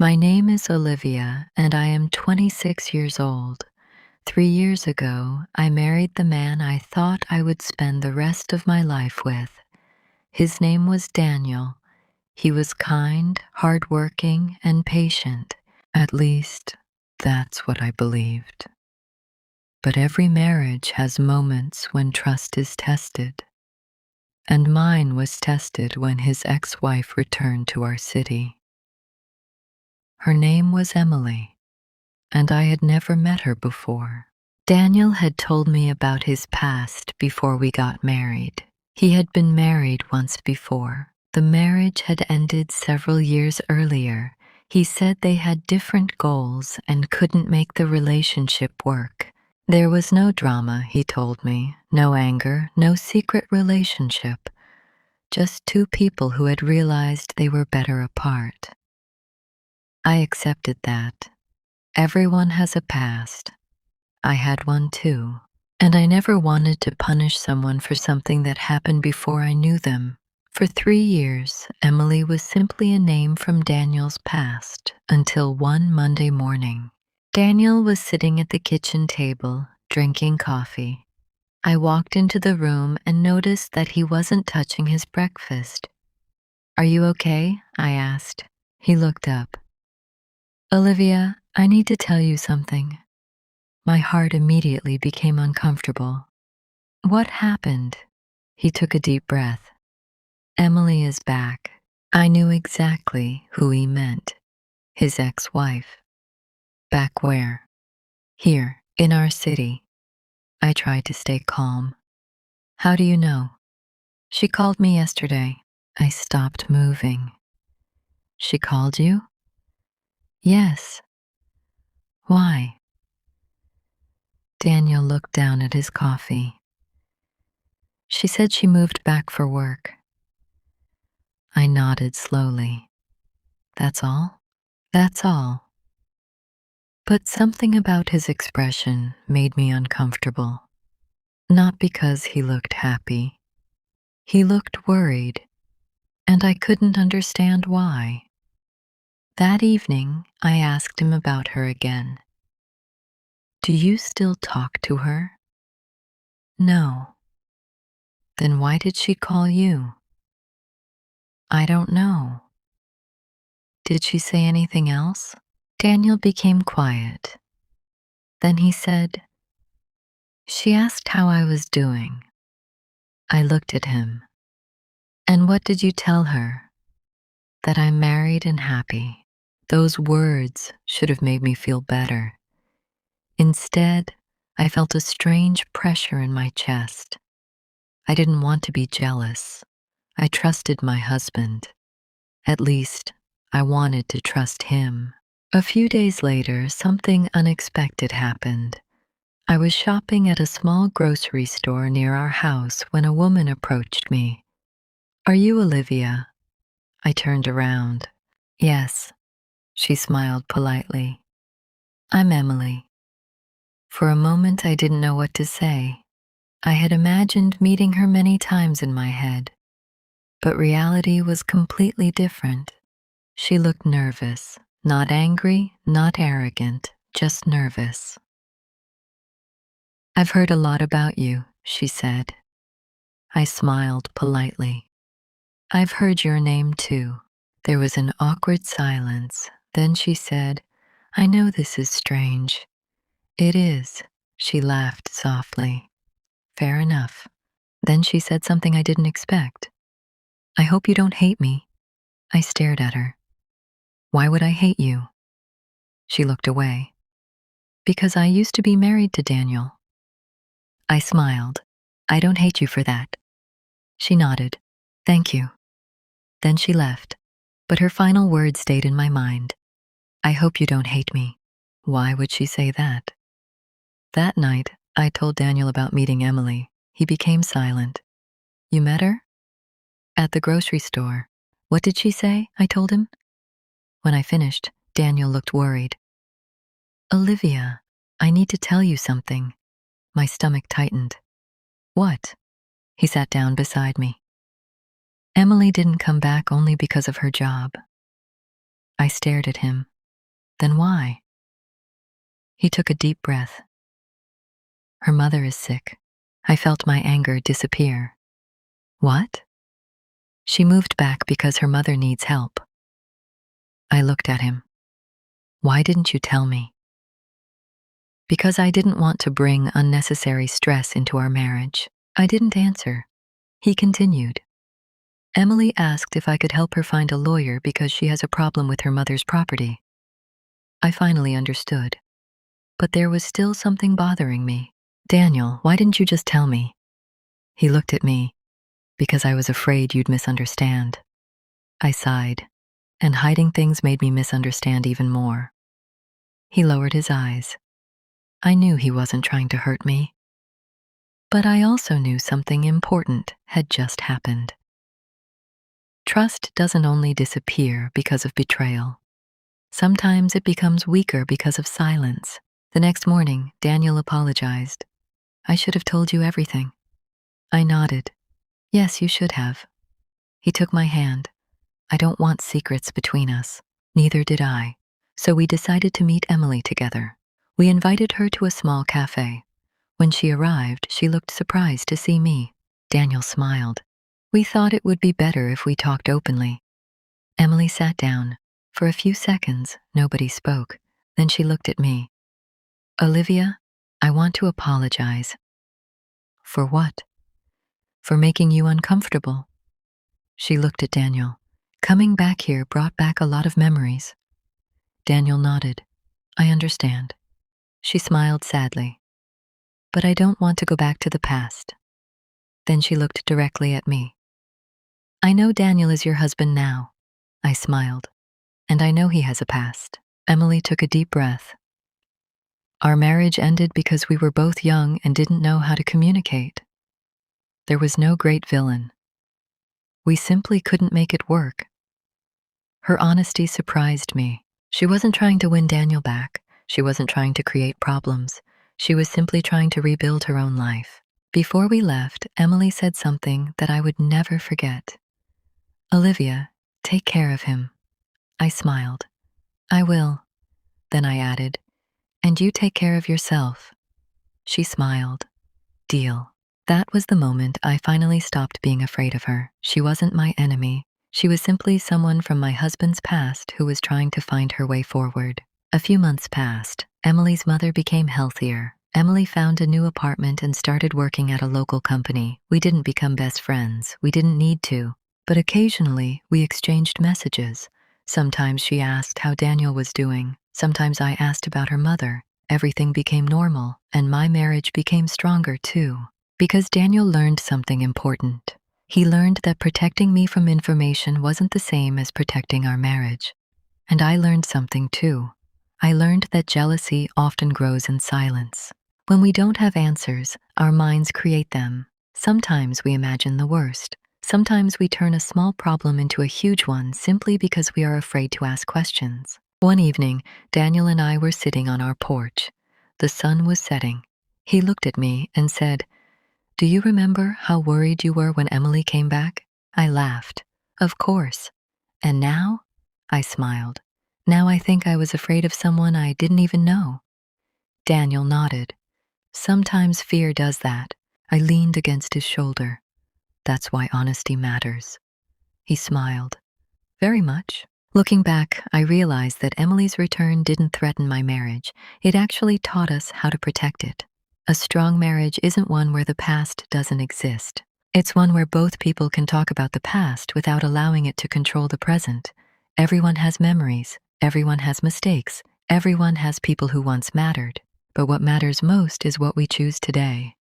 My name is Olivia, and I am 26 years old. 3 years ago, I married the man I thought I would spend the rest of my life with. His name was Daniel. He was kind, hardworking, and patient. At least, that's what I believed. But every marriage has moments when trust is tested. And mine was tested when his ex-wife returned to our city. Her name was Emily, and I had never met her before. Daniel had told me about his past before we got married. He had been married once before. The marriage had ended several years earlier. He said they had different goals and couldn't make the relationship work. There was no drama, he told me, no anger, no secret relationship. Just two people who had realized they were better apart. I accepted that. Everyone has a past. I had one too. And I never wanted to punish someone for something that happened before I knew them. For 3 years, Emily was simply a name from Daniel's past until one Monday morning. Daniel was sitting at the kitchen table, drinking coffee. I walked into the room and noticed that he wasn't touching his breakfast. "Are you okay?" I asked. He looked up. "Olivia, I need to tell you something." My heart immediately became uncomfortable. "What happened?" He took a deep breath. "Emily is back." I knew exactly who he meant. His ex-wife. Back where? Here, in our city. I tried to stay calm. "How do you know?" "She called me yesterday." I stopped moving. "She called you?" "Yes." "Why?" Daniel looked down at his coffee. "She said she moved back for work." I nodded slowly. "That's all?" "That's all." But something about his expression made me uncomfortable. Not because he looked happy. He looked worried, and I couldn't understand why. That evening, I asked him about her again. "Do you still talk to her?" "No." "Then why did she call you?" "I don't know." "Did she say anything else?" Daniel became quiet. Then he said, "She asked how I was doing." I looked at him. "And what did you tell her?" "That I'm married and happy." Those words should have made me feel better. Instead, I felt a strange pressure in my chest. I didn't want to be jealous. I trusted my husband. At least, I wanted to trust him. A few days later, something unexpected happened. I was shopping at a small grocery store near our house when a woman approached me. "Are you Olivia?" I turned around. "Yes." She smiled politely. "I'm Emily." For a moment, I didn't know what to say. I had imagined meeting her many times in my head, but reality was completely different. She looked nervous, not angry, not arrogant, just nervous. "I've heard a lot about you," she said. I smiled politely. "I've heard your name too." There was an awkward silence. Then she said, "I know this is strange." "It is." She laughed softly. "Fair enough." Then she said something I didn't expect. "I hope you don't hate me." I stared at her. "Why would I hate you?" She looked away. "Because I used to be married to Daniel." I smiled. "I don't hate you for that." She nodded. "Thank you." Then she left, but her final words stayed in my mind. "I hope you don't hate me." Why would she say that? That night, I told Daniel about meeting Emily. He became silent. "You met her?" "At the grocery store." "What did she say?" I told him. When I finished, Daniel looked worried. "Olivia, I need to tell you something." My stomach tightened. "What?" He sat down beside me. "Emily didn't come back only because of her job." I stared at him. Then why? He took a deep breath. Her mother is sick. I felt my anger disappear. What? She moved back because her mother needs help. I looked at him. Why didn't you tell me? Because I didn't want to bring unnecessary stress into our marriage. I didn't answer. He continued. Emily asked if I could help her find a lawyer because she has a problem with her mother's property. I finally understood. But there was still something bothering me. Daniel, why didn't you just tell me? He looked at me. Because I was afraid you'd misunderstand. I sighed, and hiding things made me misunderstand even more. He lowered his eyes. I knew he wasn't trying to hurt me. But I also knew something important had just happened. Trust doesn't only disappear because of betrayal. Sometimes it becomes weaker because of silence. The next morning, Daniel apologized. I should have told you everything. I nodded. Yes, you should have. He took my hand. I don't want secrets between us. Neither did I. So we decided to meet Emily together. We invited her to a small cafe. When she arrived, she looked surprised to see me. Daniel smiled. We thought it would be better if we talked openly. Emily sat down. For a few seconds, nobody spoke. Then she looked at me. Olivia, I want to apologize. For what? For making you uncomfortable. She looked at Daniel. Coming back here brought back a lot of memories. Daniel nodded. I understand. She smiled sadly. But I don't want to go back to the past. Then she looked directly at me. I know Daniel is your husband now. I smiled. And I know he has a past. Emily took a deep breath. Our marriage ended because we were both young and didn't know how to communicate. There was no great villain. We simply couldn't make it work. Her honesty surprised me. She wasn't trying to win Daniel back. She wasn't trying to create problems. She was simply trying to rebuild her own life. Before we left, Emily said something that I would never forget. Olivia, take care of him. I smiled. I will. Then I added, and you take care of yourself. She smiled. Deal. That was the moment I finally stopped being afraid of her. She wasn't my enemy. She was simply someone from my husband's past who was trying to find her way forward. A few months passed. Emily's mother became healthier. Emily found a new apartment and started working at a local company. We didn't become best friends. We didn't need to. But occasionally, we exchanged messages. Sometimes she asked how Daniel was doing. Sometimes I asked about her mother. Everything became normal, and my marriage became stronger too. Because Daniel learned something important. He learned that protecting me from information wasn't the same as protecting our marriage. And I learned something too. I learned that jealousy often grows in silence. When we don't have answers, our minds create them. Sometimes we imagine the worst. Sometimes we turn a small problem into a huge one simply because we are afraid to ask questions. One evening, Daniel and I were sitting on our porch. The sun was setting. He looked at me and said, Do you remember how worried you were when Emily came back? I laughed. Of course. And now? I smiled. Now I think I was afraid of someone I didn't even know. Daniel nodded. Sometimes fear does that. I leaned against his shoulder. That's why honesty matters. He smiled. Very much. Looking back, I realized that Emily's return didn't threaten my marriage. It actually taught us how to protect it. A strong marriage isn't one where the past doesn't exist. It's one where both people can talk about the past without allowing it to control the present. Everyone has memories. Everyone has mistakes. Everyone has people who once mattered. But what matters most is what we choose today.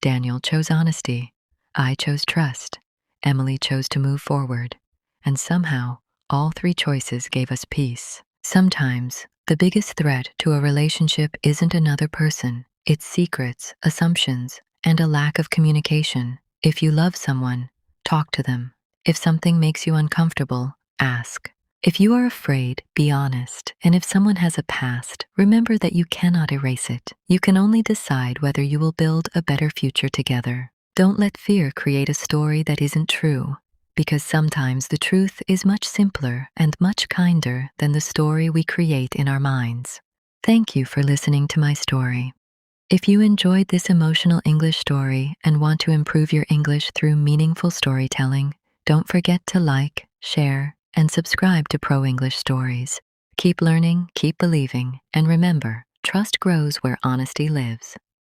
Daniel chose honesty. I chose trust. Emily chose to move forward. And somehow, all three choices gave us peace. Sometimes, the biggest threat to a relationship isn't another person. It's secrets, assumptions, and a lack of communication. If you love someone, talk to them. If something makes you uncomfortable, ask. If you are afraid, be honest. And if someone has a past, remember that you cannot erase it. You can only decide whether you will build a better future together. Don't let fear create a story that isn't true. because sometimes the truth is much simpler and much kinder than the story we create in our minds. Thank you for listening to my story. If you enjoyed this emotional English story and want to improve your English through meaningful storytelling, don't forget to like, share, and subscribe to Pro English Stories. Keep learning, keep believing, and remember, trust grows where honesty lives.